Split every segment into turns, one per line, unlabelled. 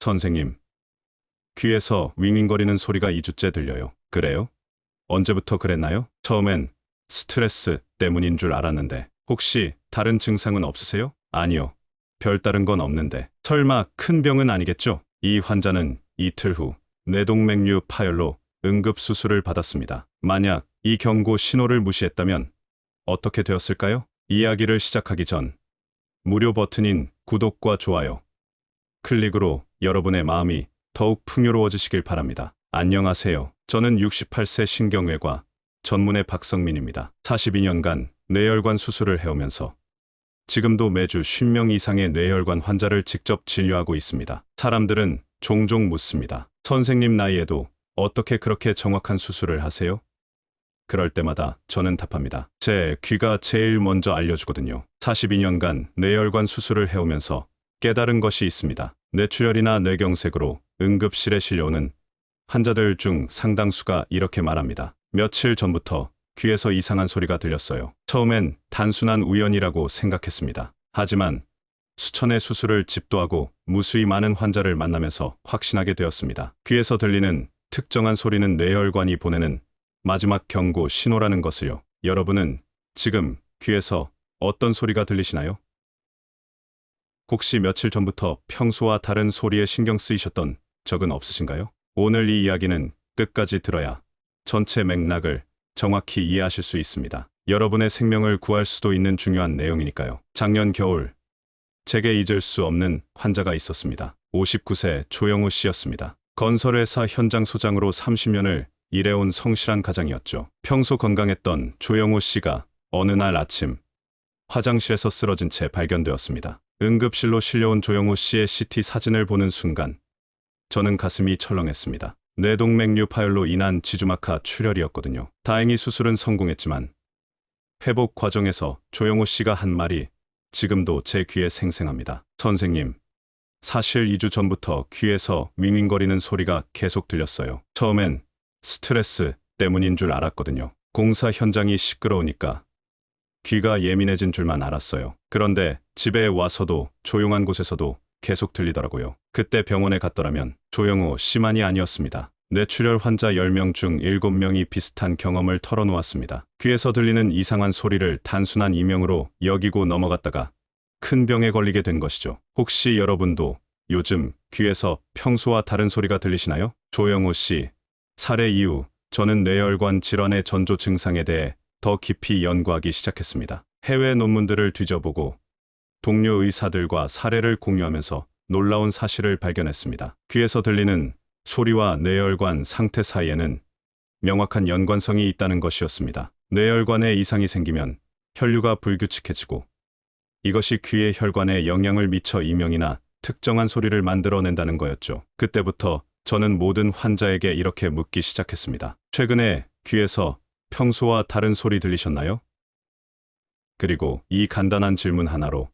선생님, 귀에서 윙윙거리는 소리가 2주째 들려요. 그래요? 언제부터 그랬나요? 처음엔 스트레스 때문인 줄 알았는데 혹시 다른 증상은 없으세요? 아니요. 별다른 건 없는데 설마 큰 병은 아니겠죠? 이 환자는 이틀 후 뇌동맥류 파열로 응급수술을 받았습니다. 만약 이 경고 신호를 무시했다면 어떻게 되었을까요? 이야기를 시작하기 전 무료 버튼인 구독과 좋아요, 클릭으로 여러분의 마음이 더욱 풍요로워지시길 바랍니다. 안녕하세요. 저는 68세 신경외과 전문의 박성민입니다. 42년간 뇌혈관 수술을 해오면서 지금도 매주 50명 이상의 뇌혈관 환자를 직접 진료하고 있습니다. 사람들은 종종 묻습니다. 선생님 나이에도 어떻게 그렇게 정확한 수술을 하세요? 그럴 때마다 저는 답합니다. 제 귀가 제일 먼저 알려주거든요. 42년간 뇌혈관 수술을 해오면서 깨달은 것이 있습니다. 뇌출혈이나 뇌경색으로 응급실에 실려오는 환자들 중 상당수가 이렇게 말합니다. 며칠 전부터 귀에서 이상한 소리가 들렸어요. 처음엔 단순한 우연이라고 생각했습니다. 하지만 수천의 수술을 집도하고 무수히 많은 환자를 만나면서 확신하게 되었습니다. 귀에서 들리는 특정한 소리는 뇌혈관이 보내는 마지막 경고 신호라는 것을요. 여러분은 지금 귀에서 어떤 소리가 들리시나요? 혹시 며칠 전부터 평소와 다른 소리에 신경 쓰이셨던 적은 없으신가요? 오늘 이 이야기는 끝까지 들어야 전체 맥락을 정확히 이해하실 수 있습니다. 여러분의 생명을 구할 수도 있는 중요한 내용이니까요. 작년 겨울, 제게 잊을 수 없는 환자가 있었습니다. 59세 조영우 씨였습니다. 건설회사 현장 소장으로 30년을 일해온 성실한 가장이었죠. 평소 건강했던 조영우 씨가 어느 날 아침 화장실에서 쓰러진 채 발견되었습니다. 응급실로 실려온 조영우 씨의 CT 사진을 보는 순간 저는 가슴이 철렁했습니다. 뇌동맥류 파열로 인한 지주막하 출혈이었거든요. 다행히 수술은 성공했지만 회복 과정에서 조영우 씨가 한 말이 지금도 제 귀에 생생합니다. 선생님, 사실 2주 전부터 귀에서 윙윙거리는 소리가 계속 들렸어요. 처음엔 스트레스 때문인 줄 알았거든요. 공사 현장이 시끄러우니까 귀가 예민해진 줄만 알았어요. 그런데 집에 와서도 조용한 곳에서도 계속 들리더라고요. 그때 병원에 갔더라면 조영우 씨만이 아니었습니다. 뇌출혈 환자 10명 중 7명이 비슷한 경험을 털어놓았습니다. 귀에서 들리는 이상한 소리를 단순한 이명으로 여기고 넘어갔다가 큰 병에 걸리게 된 것이죠. 혹시 여러분도 요즘 귀에서 평소와 다른 소리가 들리시나요? 조영우 씨 살해 이후 저는 뇌혈관 질환의 전조 증상에 대해 더 깊이 연구하기 시작했습니다. 해외 논문들을 뒤져보고 동료 의사들과 사례를 공유하면서 놀라운 사실을 발견했습니다. 귀에서 들리는 소리와 뇌혈관 상태 사이에는 명확한 연관성이 있다는 것이었습니다. 뇌혈관에 이상이 생기면 혈류가 불규칙해지고 이것이 귀의 혈관에 영향을 미쳐 이명이나 특정한 소리를 만들어낸다는 거였죠. 그때부터 저는 모든 환자에게 이렇게 묻기 시작했습니다. 최근에 귀에서 평소와 다른 소리 들리셨나요? 그리고 이 간단한 질문 하나로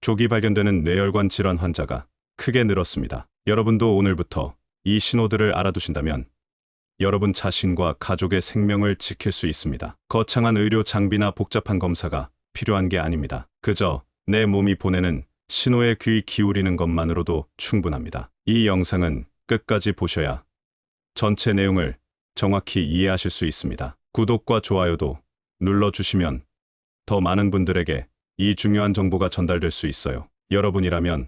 조기 발견되는 뇌혈관 질환 환자가 크게 늘었습니다. 여러분도 오늘부터 이 신호들을 알아두신다면 여러분 자신과 가족의 생명을 지킬 수 있습니다. 거창한 의료 장비나 복잡한 검사가 필요한 게 아닙니다. 그저 내 몸이 보내는 신호에 귀 기울이는 것만으로도 충분합니다. 이 영상은 끝까지 보셔야 전체 내용을 정확히 이해하실 수 있습니다. 구독과 좋아요도 눌러주시면 더 많은 분들에게 이 중요한 정보가 전달될 수 있어요. 여러분이라면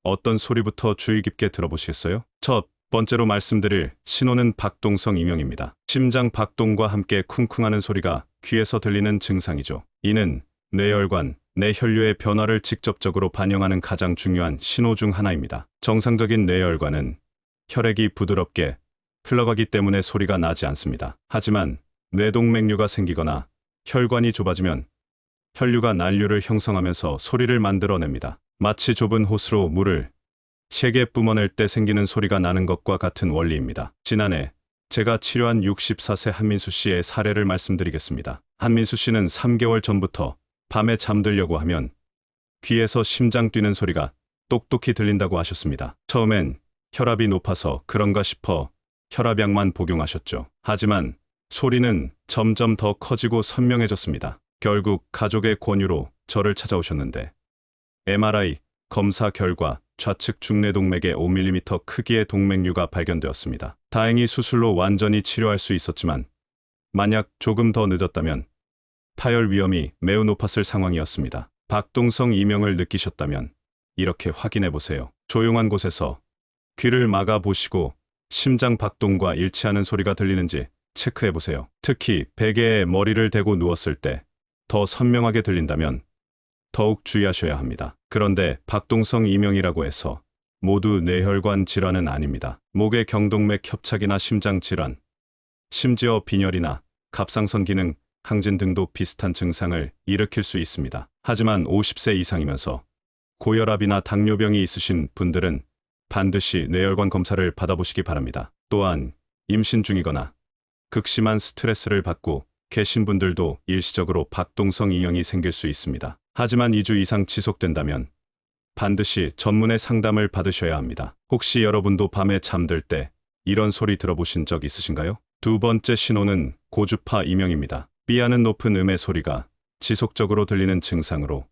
어떤 소리부터 주의 깊게 들어보시겠어요? 첫 번째로 말씀드릴 신호는 박동성 이명입니다. 심장 박동과 함께 쿵쿵하는 소리가 귀에서 들리는 증상이죠. 이는 뇌혈관, 뇌혈류의 변화를 직접적으로 반영하는 가장 중요한 신호 중 하나입니다. 정상적인 뇌혈관은 혈액이 부드럽게 흘러가기 때문에 소리가 나지 않습니다. 하지만 뇌동맥류가 생기거나 혈관이 좁아지면 혈류가 난류를 형성하면서 소리를 만들어냅니다. 마치 좁은 호스로 물을 세게 뿜어낼 때 생기는 소리가 나는 것과 같은 원리입니다. 지난해 제가 치료한 64세 한민수 씨의 사례를 말씀드리겠습니다. 한민수 씨는 3개월 전부터 밤에 잠들려고 하면 귀에서 심장 뛰는 소리가 똑똑히 들린다고 하셨습니다. 처음엔 혈압이 높아서 그런가 싶어 혈압약만 복용하셨죠. 하지만 소리는 점점 더 커지고 선명해졌습니다. 결국 가족의 권유로 저를 찾아오셨는데 MRI 검사 결과 좌측 중뇌동맥에 5mm 크기의 동맥류가 발견되었습니다. 다행히 수술로 완전히 치료할 수 있었지만 만약 조금 더 늦었다면 파열 위험이 매우 높았을 상황이었습니다. 박동성 이명을 느끼셨다면 이렇게 확인해 보세요. 조용한 곳에서 귀를 막아 보시고 심장 박동과 일치하는 소리가 들리는지 체크해 보세요. 특히 베개에 머리를 대고 누웠을 때 더 선명하게 들린다면 더욱 주의하셔야 합니다. 그런데 박동성 이명이라고 해서 모두 뇌혈관 질환은 아닙니다. 목의 경동맥 협착이나 심장 질환, 심지어 빈혈이나 갑상선 기능 항진 등도 비슷한 증상을 일으킬 수 있습니다. 하지만 50세 이상이면서 고혈압이나 당뇨병이 있으신 분들은 반드시 뇌혈관 검사를 받아보시기 바랍니다. 또한 임신 중이거나 극심한 스트레스를 받고 계신 분들도 일시적으로 박동성 이형이 생길 수 있습니다. 하지만 2주 이상 지속된다면 반드시 전문의 상담을 받으셔야 합니다. 혹시 여러분도 밤에 잠들 때 이런 소리 들어보신 적 있으신가요? 두 번째 신호는 고주파 이명입니다. 삐하는 높은 음의 소리가 지속적으로 들리는 증상으로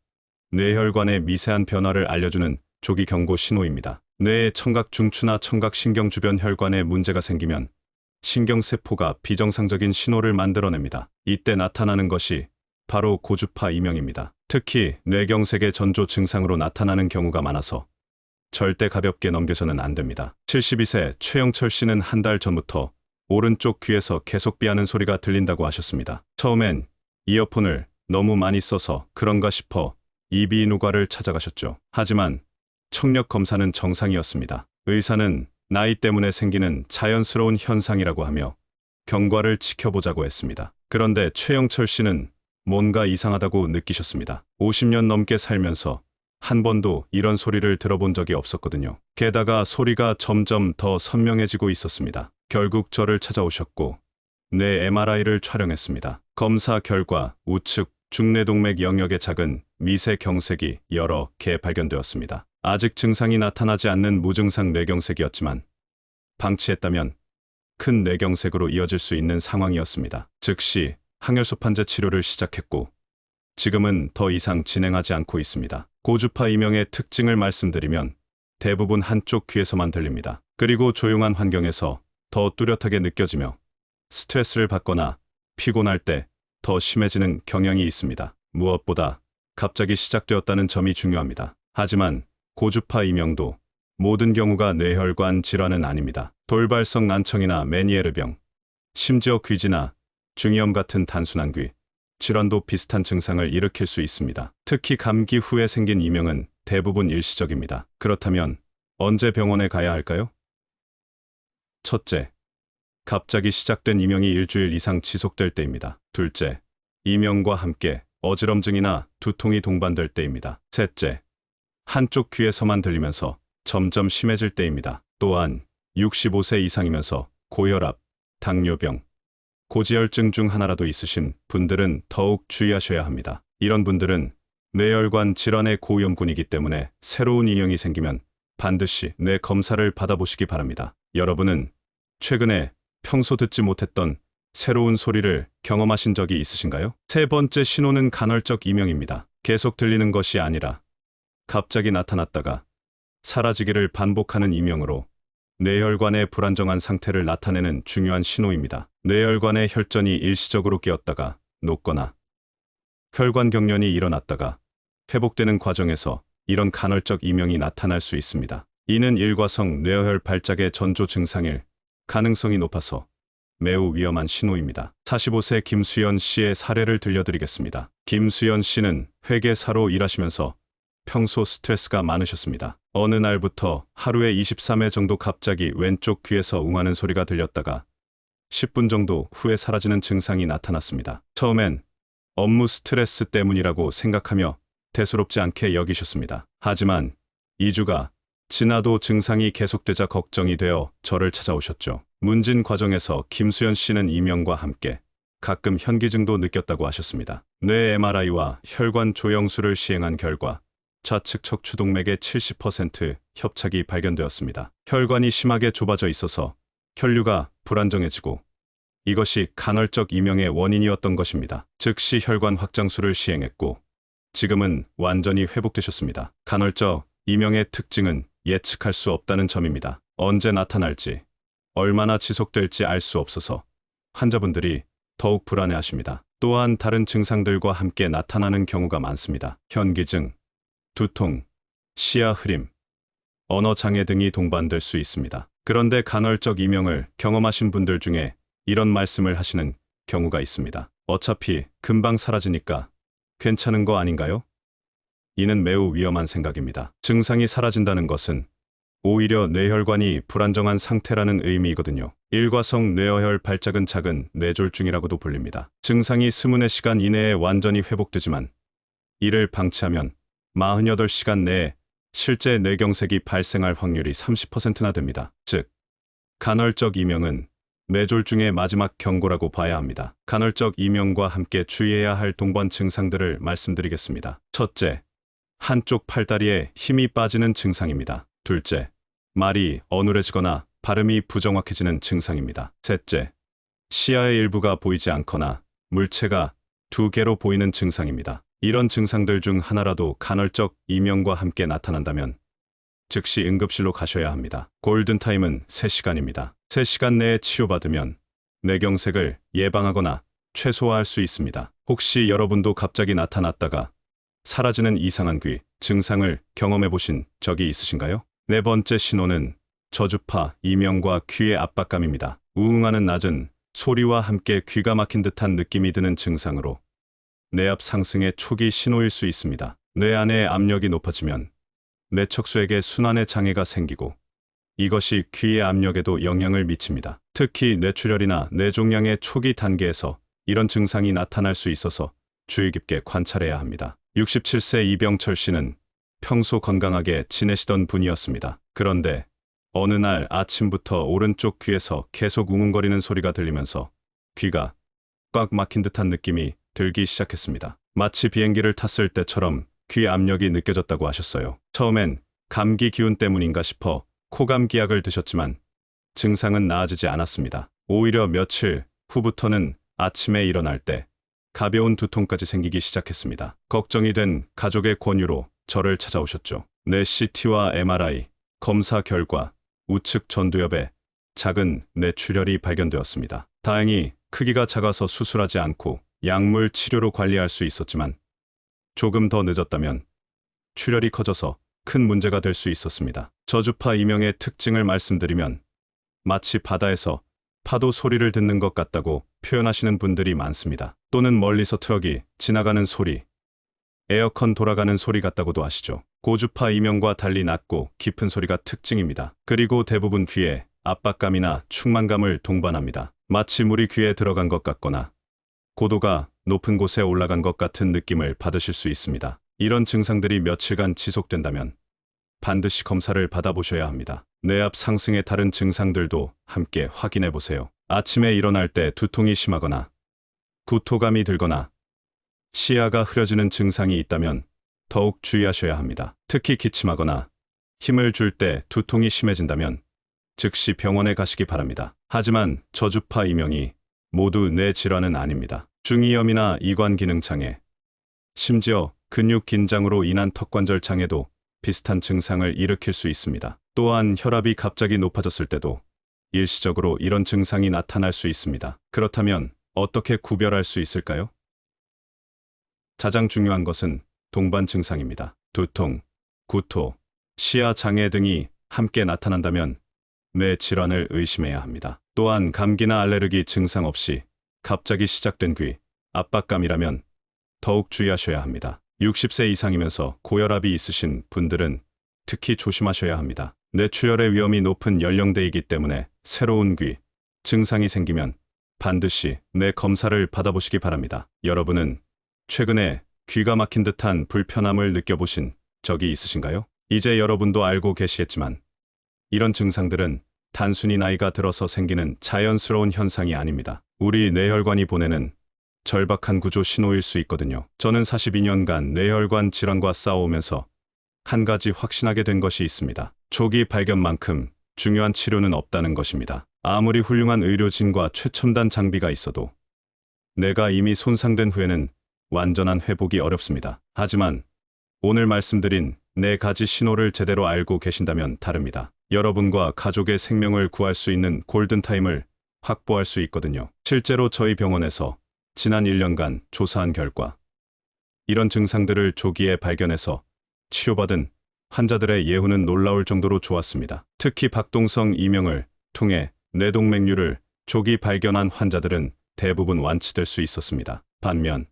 뇌혈관의 미세한 변화를 알려주는 조기 경고 신호입니다. 뇌의 청각 중추나 청각 신경 주변 혈관에 문제가 생기면 신경세포가 비정상적인 신호를 만들어냅니다. 이때 나타나는 것이 바로 고주파 이명입니다. 특히 뇌경색의 전조 증상으로 나타나는 경우가 많아서 절대 가볍게 넘겨서는 안 됩니다. 72세 최영철 씨는 한 달 전부터 오른쪽 귀에서 계속 삐하는 소리가 들린다고 하셨습니다. 처음엔 이어폰을 너무 많이 써서 그런가 싶어 이비인후과를 찾아가셨죠. 하지만 청력 검사는 정상이었습니다. 의사는 나이 때문에 생기는 자연스러운 현상이라고 하며 경과를 지켜보자고 했습니다. 그런데 최영철 씨는 뭔가 이상하다고 느끼셨습니다. 50년 넘게 살면서 한 번도 이런 소리를 들어본 적이 없었거든요. 게다가 소리가 점점 더 선명해지고 있었습니다. 결국 저를 찾아오셨고 뇌 MRI를 촬영했습니다. 검사 결과 우측 중뇌동맥 영역에 작은 미세 경색이 여러 개 발견되었습니다. 아직 증상이 나타나지 않는 무증상 뇌경색이었지만 방치했다면 큰 뇌경색으로 이어질 수 있는 상황이었습니다. 즉시 항혈소판제 치료를 시작했고 지금은 더 이상 진행하지 않고 있습니다. 고주파 이명의 특징을 말씀드리면 대부분 한쪽 귀에서만 들립니다. 그리고 조용한 환경에서 더 뚜렷하게 느껴지며 스트레스를 받거나 피곤할 때 더 심해지는 경향이 있습니다. 무엇보다 갑자기 시작되었다는 점이 중요합니다. 하지만 고주파 이명도 모든 경우가 뇌혈관 질환은 아닙니다. 돌발성 난청이나 메니에르병, 심지어 귀지나 중이염 같은 단순한 귀 질환도 비슷한 증상을 일으킬 수 있습니다. 특히 감기 후에 생긴 이명은 대부분 일시적입니다. 그렇다면 언제 병원에 가야 할까요? 첫째, 갑자기 시작된 이명이 일주일 이상 지속될 때입니다. 둘째, 이명과 함께 어지럼증이나 두통이 동반될 때입니다. 셋째, 한쪽 귀에서만 들리면서 점점 심해질 때입니다. 또한 65세 이상이면서 고혈압, 당뇨병, 고지혈증 중 하나라도 있으신 분들은 더욱 주의하셔야 합니다. 이런 분들은 뇌혈관 질환의 고위험군이기 때문에 새로운 이명이 생기면 반드시 뇌 검사를 받아보시기 바랍니다. 여러분은 최근에 평소 듣지 못했던 새로운 소리를 경험하신 적이 있으신가요? 세 번째 신호는 간헐적 이명입니다. 계속 들리는 것이 아니라 갑자기 나타났다가 사라지기를 반복하는 이명으로 뇌혈관의 불안정한 상태를 나타내는 중요한 신호입니다. 뇌혈관의 혈전이 일시적으로 깨었다가 녹거나 혈관 경련이 일어났다가 회복되는 과정에서 이런 간헐적 이명이 나타날 수 있습니다. 이는 일과성 뇌혈 발작의 전조 증상일 가능성이 높아서 매우 위험한 신호입니다. 45세 김수연 씨의 사례를 들려드리겠습니다. 김수연 씨는 회계사로 일하시면서 평소 스트레스가 많으셨습니다. 어느 날부터 하루에 23회 정도 갑자기 왼쪽 귀에서 웅하는 소리가 들렸다가 10분 정도 후에 사라지는 증상이 나타났습니다. 처음엔 업무 스트레스 때문이라고 생각하며 대수롭지 않게 여기셨습니다. 하지만 2주가 지나도 증상이 계속되자 걱정이 되어 저를 찾아오셨죠. 문진 과정에서 김수연 씨는 이명과 함께 가끔 현기증도 느꼈다고 하셨습니다. 뇌 MRI와 혈관 조영술을 시행한 결과 좌측 척추동맥의 70% 협착이 발견되었습니다. 혈관이 심하게 좁아져 있어서 혈류가 불안정해지고 이것이 간헐적 이명의 원인이었던 것입니다. 즉시 혈관 확장술을 시행했고 지금은 완전히 회복되셨습니다. 간헐적 이명의 특징은 예측할 수 없다는 점입니다. 언제 나타날지, 얼마나 지속될지 알 수 없어서 환자분들이 더욱 불안해하십니다. 또한 다른 증상들과 함께 나타나는 경우가 많습니다. 현기증, 두통, 시야 흐림, 언어 장애 등이 동반될 수 있습니다. 그런데 간헐적 이명을 경험하신 분들 중에 이런 말씀을 하시는 경우가 있습니다. 어차피 금방 사라지니까 괜찮은 거 아닌가요? 이는 매우 위험한 생각입니다. 증상이 사라진다는 것은 오히려 뇌혈관이 불안정한 상태라는 의미이거든요. 일과성 뇌어혈 발작은 작은 뇌졸중이라고도 불립니다. 증상이 24시간 이내에 완전히 회복되지만 이를 방치하면 48시간 내에 실제 뇌경색이 발생할 확률이 30%나 됩니다. 즉, 간헐적 이명은 뇌졸중의 마지막 경고라고 봐야 합니다. 간헐적 이명과 함께 주의해야 할 동반 증상들을 말씀드리겠습니다. 첫째, 한쪽 팔다리에 힘이 빠지는 증상입니다. 둘째, 말이 어눌해지거나 발음이 부정확해지는 증상입니다. 셋째, 시야의 일부가 보이지 않거나 물체가 두 개로 보이는 증상입니다. 이런 증상들 중 하나라도 간헐적 이명과 함께 나타난다면 즉시 응급실로 가셔야 합니다. 골든타임은 3시간입니다. 3시간 내에 치료받으면 뇌경색을 예방하거나 최소화할 수 있습니다. 혹시 여러분도 갑자기 나타났다가 사라지는 이상한 귀 증상을 경험해 보신 적이 있으신가요? 네 번째 신호는 저주파 이명과 귀의 압박감입니다. 우웅하는 낮은 소리와 함께 귀가 막힌 듯한 느낌이 드는 증상으로 뇌압 상승의 초기 신호일 수 있습니다. 뇌 안의 압력이 높아지면 뇌척수에게 순환의 장애가 생기고 이것이 귀의 압력에도 영향을 미칩니다. 특히 뇌출혈이나 뇌종양의 초기 단계에서 이런 증상이 나타날 수 있어서 주의 깊게 관찰해야 합니다. 67세 이병철 씨는 평소 건강하게 지내시던 분이었습니다. 그런데 어느 날 아침부터 오른쪽 귀에서 계속 웅웅거리는 소리가 들리면서 귀가 꽉 막힌 듯한 느낌이 들기 시작했습니다. 마치 비행기를 탔을 때처럼 귀 압력이 느껴졌다고 하셨어요. 처음엔 감기 기운 때문인가 싶어 코감기약을 드셨지만 증상은 나아지지 않았습니다. 오히려 며칠 후부터는 아침에 일어날 때 가벼운 두통까지 생기기 시작했습니다. 걱정이 된 가족의 권유로 저를 찾아오셨죠. 뇌 CT와 MRI 검사 결과 우측 전두엽에 작은 뇌출혈이 발견되었습니다. 다행히 크기가 작아서 수술하지 않고 약물 치료로 관리할 수 있었지만 조금 더 늦었다면 출혈이 커져서 큰 문제가 될 수 있었습니다. 저주파 이명의 특징을 말씀드리면 마치 바다에서 파도 소리를 듣는 것 같다고 표현하시는 분들이 많습니다. 또는 멀리서 트럭이 지나가는 소리, 에어컨 돌아가는 소리 같다고도 하시죠. 고주파 이명과 달리 낮고 깊은 소리가 특징입니다. 그리고 대부분 귀에 압박감이나 충만감을 동반합니다. 마치 물이 귀에 들어간 것 같거나 고도가 높은 곳에 올라간 것 같은 느낌을 받으실 수 있습니다. 이런 증상들이 며칠간 지속된다면 반드시 검사를 받아보셔야 합니다. 뇌압 상승의 다른 증상들도 함께 확인해 보세요. 아침에 일어날 때 두통이 심하거나 구토감이 들거나 시야가 흐려지는 증상이 있다면 더욱 주의하셔야 합니다. 특히 기침하거나 힘을 줄 때 두통이 심해진다면 즉시 병원에 가시기 바랍니다. 하지만 저주파 이명이 모두 뇌 질환은 아닙니다. 중이염이나 이관 기능 장애, 심지어 근육 긴장으로 인한 턱관절 장애도 비슷한 증상을 일으킬 수 있습니다. 또한 혈압이 갑자기 높아졌을 때도 일시적으로 이런 증상이 나타날 수 있습니다. 그렇다면 어떻게 구별할 수 있을까요? 가장 중요한 것은 동반 증상입니다. 두통, 구토, 시야 장애 등이 함께 나타난다면 뇌 질환을 의심해야 합니다. 또한 감기나 알레르기 증상 없이 갑자기 시작된 귀 압박감이라면 더욱 주의하셔야 합니다. 60세 이상이면서 고혈압이 있으신 분들은 특히 조심하셔야 합니다. 뇌출혈의 위험이 높은 연령대이기 때문에 새로운 귀 증상이 생기면 반드시 뇌 검사를 받아보시기 바랍니다. 여러분은 최근에 귀가 막힌 듯한 불편함을 느껴보신 적이 있으신가요? 이제 여러분도 알고 계시겠지만 이런 증상들은 단순히 나이가 들어서 생기는 자연스러운 현상이 아닙니다. 우리 뇌혈관이 보내는 절박한 구조 신호일 수 있거든요. 저는 42년간 뇌혈관 질환과 싸워오면서 한 가지 확신하게 된 것이 있습니다. 초기 발견만큼 중요한 치료는 없다는 것입니다. 아무리 훌륭한 의료진과 최첨단 장비가 있어도 뇌가 이미 손상된 후에는 완전한 회복이 어렵습니다. 하지만 오늘 말씀드린 네 가지 신호를 제대로 알고 계신다면 다릅니다. 여러분과 가족의 생명을 구할 수 있는 골든타임을 확보할 수 있거든요. 실제로 저희 병원에서 지난 1년간 조사한 결과 이런 증상들을 조기에 발견해서 치료받은 환자들의 예후는 놀라울 정도로 좋았습니다. 특히 박동성 이명을 통해 뇌동맥류를 조기 발견한 환자들은 대부분 완치될 수 있었습니다. 반면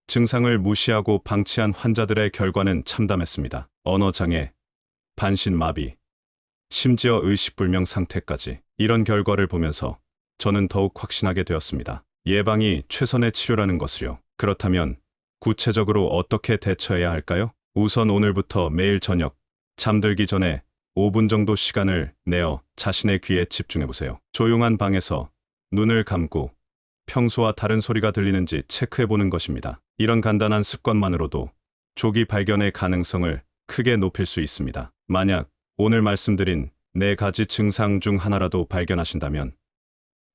증상을 무시하고 방치한 환자들의 결과는 참담했습니다. 언어장애, 반신마비, 심지어 의식불명 상태까지. 이런 결과를 보면서 저는 더욱 확신하게 되었습니다. 예방이 최선의 치료라는 것을요. 그렇다면 구체적으로 어떻게 대처해야 할까요? 우선 오늘부터 매일 저녁 잠들기 전에 5분 정도 시간을 내어 자신의 귀에 집중해보세요. 조용한 방에서 눈을 감고 평소와 다른 소리가 들리는지 체크해보는 것입니다. 이런 간단한 습관만으로도 조기 발견의 가능성을 크게 높일 수 있습니다. 만약 오늘 말씀드린 4가지 증상 중 하나라도 발견하신다면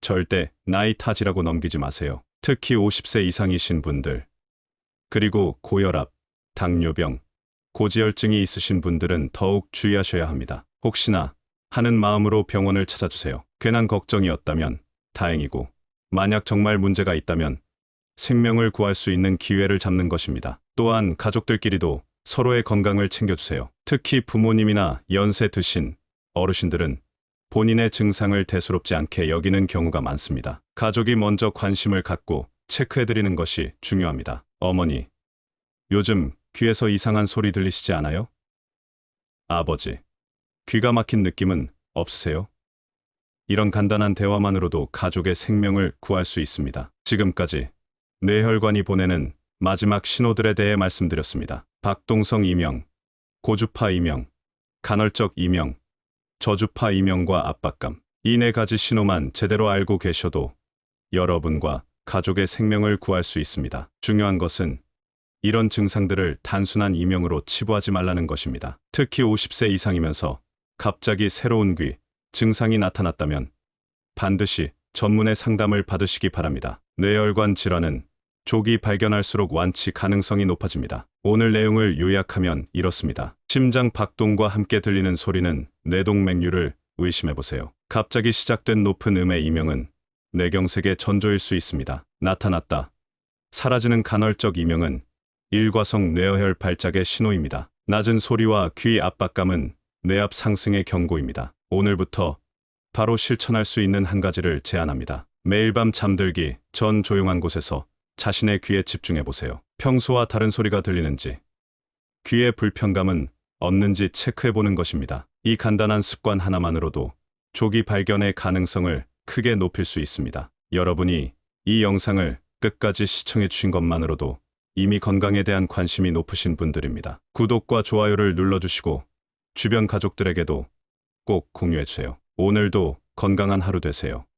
절대 나이 탓이라고 넘기지 마세요. 특히 50세 이상이신 분들, 그리고 고혈압, 당뇨병, 고지혈증이 있으신 분들은 더욱 주의하셔야 합니다. 혹시나 하는 마음으로 병원을 찾아주세요. 괜한 걱정이었다면 다행이고, 만약 정말 문제가 있다면 생명을 구할 수 있는 기회를 잡는 것입니다. 또한 가족들끼리도 서로의 건강을 챙겨주세요. 특히 부모님이나 연세 드신 어르신들은 본인의 증상을 대수롭지 않게 여기는 경우가 많습니다. 가족이 먼저 관심을 갖고 체크해드리는 것이 중요합니다. 어머니, 요즘 귀에서 이상한 소리 들리시지 않아요? 아버지, 귀가 막힌 느낌은 없으세요? 이런 간단한 대화만으로도 가족의 생명을 구할 수 있습니다. 지금까지 뇌혈관이 보내는 마지막 신호들에 대해 말씀드렸습니다. 박동성 이명, 고주파 이명, 간헐적 이명, 저주파 이명과 압박감. 이 4가지 신호만 제대로 알고 계셔도 여러분과 가족의 생명을 구할 수 있습니다. 중요한 것은 이런 증상들을 단순한 이명으로 치부하지 말라는 것입니다. 특히 50세 이상이면서 갑자기 새로운 귀 증상이 나타났다면 반드시 전문의 상담을 받으시기 바랍니다. 뇌혈관 질환은 조기 발견할수록 완치 가능성이 높아집니다. 오늘 내용을 요약하면 이렇습니다. 심장 박동과 함께 들리는 소리는 뇌동맥류를 의심해보세요. 갑자기 시작된 높은 음의 이명은 뇌경색의 전조일 수 있습니다. 나타났다 사라지는 간헐적 이명은 일과성 뇌어혈 발작의 신호입니다. 낮은 소리와 귀 압박감은 뇌압 상승의 경고입니다. 오늘부터 바로 실천할 수 있는 한 가지를 제안합니다. 매일 밤 잠들기 전 조용한 곳에서 자신의 귀에 집중해보세요. 평소와 다른 소리가 들리는지, 귀의 불편감은 없는지 체크해보는 것입니다. 이 간단한 습관 하나만으로도 조기 발견의 가능성을 크게 높일 수 있습니다. 여러분이 이 영상을 끝까지 시청해 주신 것만으로도 이미 건강에 대한 관심이 높으신 분들입니다. 구독과 좋아요를 눌러주시고 주변 가족들에게도 꼭 공유해주세요. 오늘도 건강한 하루 되세요.